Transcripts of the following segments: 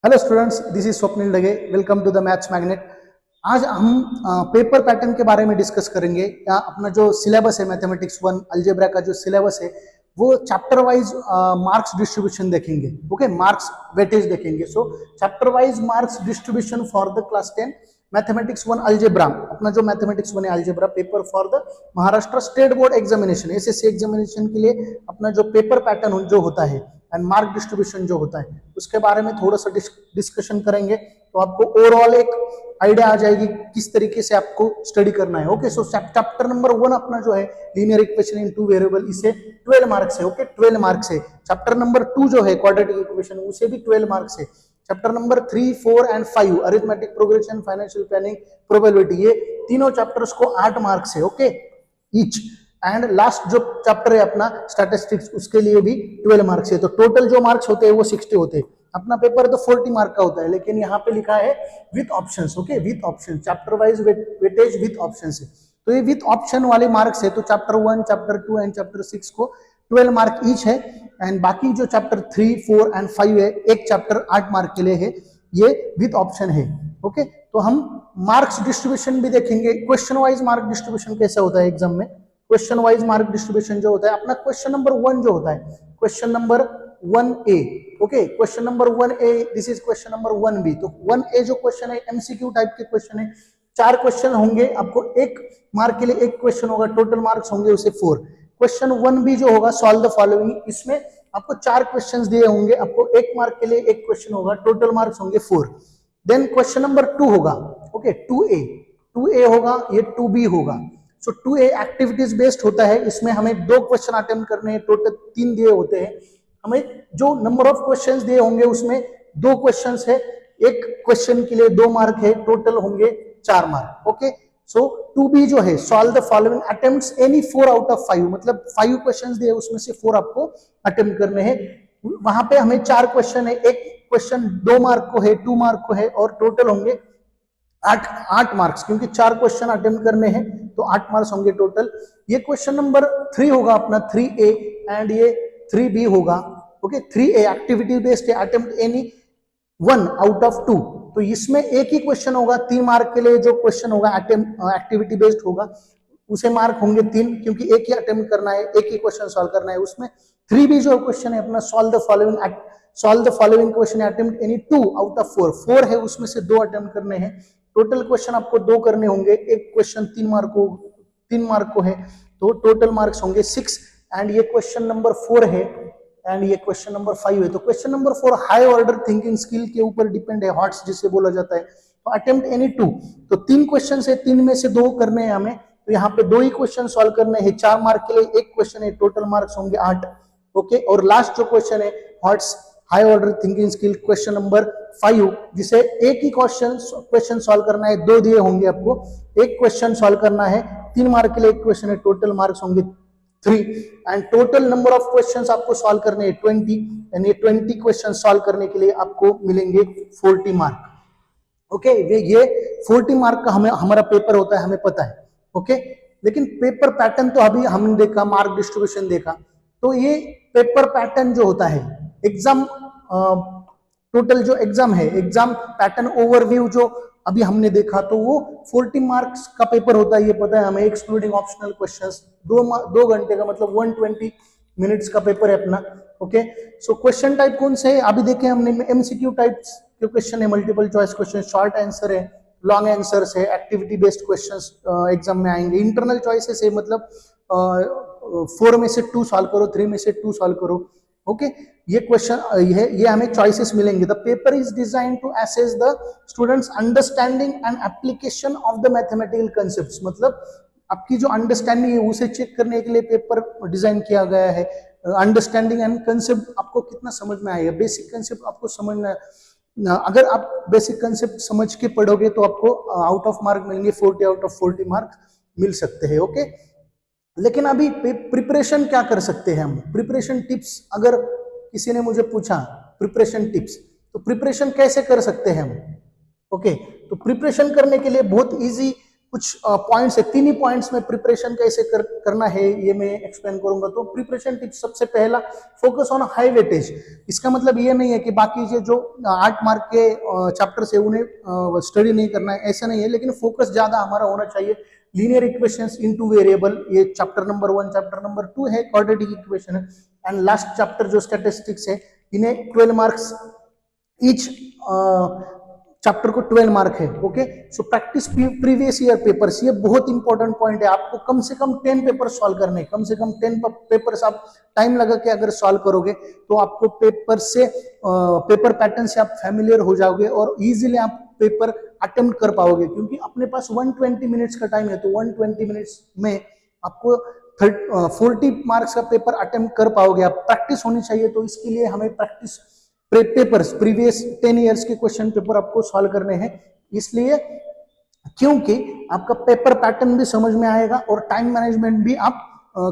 Hello students, this is Swapnil Dage. Welcome to the maths magnet. आज हम paper pattern के बारे में डिस्कस करेंगे। या अपना जो सिलेबस है मैथमेटिक्स 1 अलजेब्रा का जो सिलेबस है वो चैप्टर वाइज मार्क्स डिस्ट्रीब्यूशन देखेंगे। ओके, मार्क्स वेटेज देखेंगे। सो chapter wise marks distribution for the class 10 mathematics 1 algebra. अपना जो मैथमेटिक्स 1 है algebra paper for the Maharashtra state board examination, SSC examination के लिए अपना जो पेपर पैटर्न जो होता है एंड मार्क डिस्ट्रीब्यूशन जो होता है उसके बारे में थोड़ा सा डिस्कशन करेंगे, तो आपको ओवरऑल एक आइडिया आ जाएगी किस तरीके से आपको स्टडी करना है। ओके, सो चैप्टर नंबर 1 अपना जो है linear equation in two variable, इसे 12 मार्क्स है। ओके, 12 मार्क्स है। चैप्टर नंबर 2 जो है क्वाड्रेटिक इक्वेशन, उसे भी 12 मार्क्स है। Chapter number 3, 4 and 5 arithmetic progression, financial planning, probability, ये तीनों चैप्टर्स को 8 मार्क्स है। Okay, each. एंड लास्ट जो चैप्टर है अपना स्टैटिस्टिक्स, उसके लिए भी 12 मार्क्स है। तो टोटल जो मार्क्स होते हैं वो 60 होते हैं। अपना पेपर तो 40 मार्क का होता है, लेकिन यहाँ पे लिखा है with options. Okay, with option, chapter wise weightage with options है। तो ये विथ ऑप्शन वाले मार्क्स है। तो चैप्टर 1, चैप्टर 2 एंड चैप्टर 6 को 12 मार्क ईच है। एंड बाकी जो चैप्टर 3, 4 एंड 5 है, एक चैप्टर 8 मार्क के लिए है, ये विथ ऑप्शन है। ओके, तो हम मार्क्स डिस्ट्रीब्यूशन भी देखेंगे। क्वेश्चन वाइज मार्क डिस्ट्रीब्यूशन कैसा होता है एग्जाम में। क्वेश्चन वाइज मार्क डिस्ट्रीब्यूशन जो होता है अपना क्वेश्चन नंबर 1 जो होता है, question number 1A। Okay, question number 1A, this is question number 1B। तो 1A जो क्वेश्चन है एमसीक्यू टाइप के क्वेश्चन है। 4 क्वेश्चन होंगे, आपको 1 मार्क के लिए 1 क्वेश्चन होगा, टोटल मार्क्स होंगे उसे 4। क्वेश्चन 1B जो होगा सॉल्व द फॉलोइंग, इसमें आपको 4 क्वेश्चंस दिए होंगे, आपको 1 मार्क के लिए 1 क्वेश्चन होगा, टोटल मार्क्स होंगे 4। देन क्वेश्चन नंबर 2 होगा। ओके, 2A होगा, ये 2B होगा। सो 2A एक्टिविटीज बेस्ड होता है। इसमें हमें 2 क्वेश्चन अटेम्प्ट करने हैं, टोटल 3 दिए होते हैं। हमें जो नंबर ऑफ क्वेश्चंस दिए होंगे उसमें 2 क्वेश्चंस है, 1 क्वेश्चन के लिए 2 मार्क है, टोटल होंगे 4 मार्क। ओके, सो 2B जो है solve the following attempts any 4 out of 5, मतलब 5 क्वेश्चंस दिए उसमें से 4 आपको अटेम्प्ट करने हैं। वहां पे हमें 4 क्वेश्चन है, 1 क्वेश्चन 2 मार्क को है, 2 मार्क को है, और टोटल होंगे 8 मार्क्स, क्योंकि 4 क्वेश्चन अटेम्प्ट करने हैं तो 8 मार्क्स होंगे टोटल। ये क्वेश्चन नंबर 3 होगा अपना 3A, एंड ये 3B होगा। ओके, 3A एक्टिविटी बेस्ड है, अटेम्प्ट एनी 1 आउट ऑफ 2। तो इसमें एक ही क्वेश्चन होगा 3 मार्क के लिए, जो क्वेश्चन होगा एक्टिविटी बेस्ड होगा उसे मार्क होंगे 3, क्योंकि एक ही अटेम्प्ट करना है, एक ही क्वेश्चन सॉल्व करना है। उसमें 3B जो क्वेश्चन है अपना solve the following question attempt any 2 out of 4, 4 है उसमें से 2 अटेम्प्ट करने हैं। टोटल क्वेश्चन आपको 2 करने होंगे, एक क्वेश्चन 3 मार्क को है, तो टोटल मार्क्स होंगे 6। एंड ये क्वेश्चन नंबर 4 है, एंड ये क्वेश्चन नंबर 5 है। तो question number 4 high order thinking skill के ऊपर डिपेंड है, हॉट्स जिसे बोला जाता है। तो अटेम्प्ट एनी 2, तो 3 क्वेश्चन है, 3 में से 2 करने हैं हमें, तो यहाँ पे 2 ही क्वेश्चन सॉल्व करने हैं। 4 मार्क के लिए 1 क्वेश्चन है, टोटल मार्क्स होंगे 8। ओके, और लास्ट जो क्वेश्चन है hots high order thinking skill, question number 5, जिसे एक ही क्वेश्चन सॉल्व करना है, 2 दिए होंगे आपको, 1 क्वेश्चन सॉल्व करना है, 3 मार्क के लिए 1 क्वेश्चन है, टोटल मार्क्स होंगे 3। And total number of questions आपको सॉल्व करने हैं 20, एंड ये 20 क्वेश्चन सॉल्व करने के लिए आपको मिलेंगे 40 मार्क। ओके, ये 40 मार्क का हमारा पेपर होता है, हमें पता है। ओके, लेकिन पेपर पैटर्न तो अभी हमने देखा, मार्क डिस्ट्रीब्यूशन देखा। तो ये पेपर पैटर्न जो होता है एग्जाम, टोटल जो एग्जाम है, एग्जाम पैटर्न ओवरव्यू जो अभी हमने देखा, तो वो 40 मार्क्स का पेपर होता है, ये पता है हमें, एक्सक्लूडिंग ऑप्शनल क्वेश्चंस। 2 घंटे का मतलब 120 मिनट्स का पेपर है अपना। ओके, सो क्वेश्चन टाइप कौन से है अभी देखे हमने, एमसीक्यू टाइप्स के क्वेश्चन है, multiple choice question, short answer है, लॉन्ग आंसर्स है, एक्टिविटी बेस्ड क्वेश्चंस एग्जाम में आएंगे। इंटरनल चॉइसेस है, मतलब 4 में से 2 सॉल्व करो, 3 में से 2 सॉल्व करो। ओके, ये क्वेश्चन ये हमें चॉइसेस मिलेंगे। The paper is design to assess the students understanding and application of the mathematical concepts, मतलब आपकी जो अंडरस्टैंडिंग है उसे चेक करने के लिए पेपर डिजाइन किया गया है। अंडरस्टैंडिंग एंड कंसेप्ट आपको कितना समझ में आएगा, बेसिक कंसेप्ट आपको समझना, अगर आप बेसिक कंसेप्ट समझ के पढ़ोगे तो आपको आउट ऑफ मार्क मिलेंगे 40 आउट ऑफ 40 मार्क मिल सकते हैं। ओके, लेकिन अभी प्रिपरेशन क्या कर सकते हैं हम, प्रिपरेशन टिप्स, अगर किसी ने मुझे पूछा प्रिपरेशन टिप्स, तो प्रिपरेशन कैसे कर सकते हैं हम। ओके, तो प्रिपरेशन करने के लिए बहुत इजी कुछ पॉइंट्स है, 3 ही पॉइंट्स में प्रिपरेशन कैसे करना है ये मैं एक्सप्लेन करूंगा। तो प्रिपरेशन टिप्स, सबसे पहला फोकस ऑन हाई वेटेज। इसका मतलब ये नहीं है कि बाकी जो 8 मार्क के चैप्टर्स है उन्हें स्टडी नहीं करना है, ऐसा नहीं है, लेकिन फोकस ज्यादा हमारा होना चाहिए। लीनियर इक्वेशंस इनटू वेरिएबल, ये चैप्टर नंबर 1, चैप्टर नंबर 2 है, क्वाड्रेटिक इक्वेशन है, एंड लास्ट चैप्टर जो स्टैटिस्टिक्स है, इन्हें 12 मार्क्स ईच, चैप्टर को 12 मार्क है। Okay, so practice previous year papers, ये बहुत इंपॉर्टेंट पॉइंट है। आपको कम से कम 10 पेपर सॉल्व करने, कम से कम 10 पेपर्स आप टाइम लगा के अगर सॉल्व करोगे तो आपको पेपर पैटर्न से आप फैमिलियर हो जाओगे और इजीली आप पेपर अटेम्प्ट कर पाओगे, क्योंकि अपने पास 120 मिनट्स का टाइम है। तो 120 मिनट्स में आपको 40 मार्क्स का पेपर अटेम्प्ट कर पाओगे। आप प्रैक्टिस होनी चाहिए, तो इसके लिए हमें प्रैक्टिस पेपर्स, प्रीवियस 10 इयर्स के क्वेश्चन पेपर आपको सॉल्व करने हैं। इसलिए क्योंकि आपका पेपर पैटर्न भी समझ में आएगा और टाइम मैनेजमेंट भी आप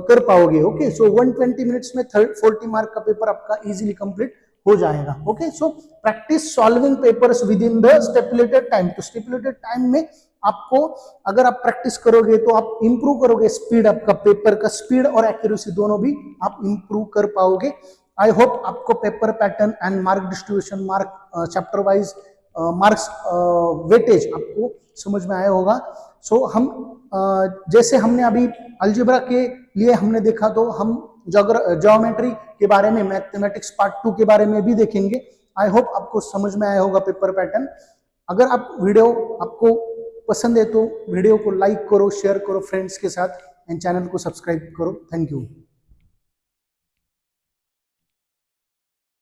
कर पाओगे। ओके, सो 120 मिनट्स में 40 मार्क का पेपर आपका इजीली कंप्लीट हो जाएगा। Okay, so practice solving papers with in the stipulated time. तो स्टिपुलेटेड टाइम में आपको, अगर आप प्रैक्टिस करोगे तो आप इंप्रूव करोगे स्पीड, आपका पेपर का स्पीड और एक्यूरेसी दोनों भी आप इंप्रूव कर पाओगे। आई होप आपको paper pattern and mark distribution, mark chapter wise marks weightage आपको समझ में आया होगा। सो हम जैसे हमने अभी अलजेब्रा के लिए हमने देखा, तो हम ज्योमेट्री के बारे में, मैथमेटिक्स पार्ट 2 के बारे में भी देखेंगे। आई होप आपको समझ में आया होगा पेपर पैटर्न। अगर आप वीडियो आपको पसंद है तो वीडियो को लाइक करो, शेयर करो फ्रेंड्स के साथ, एंड चैनल को सब्सक्राइब करो। Thank you.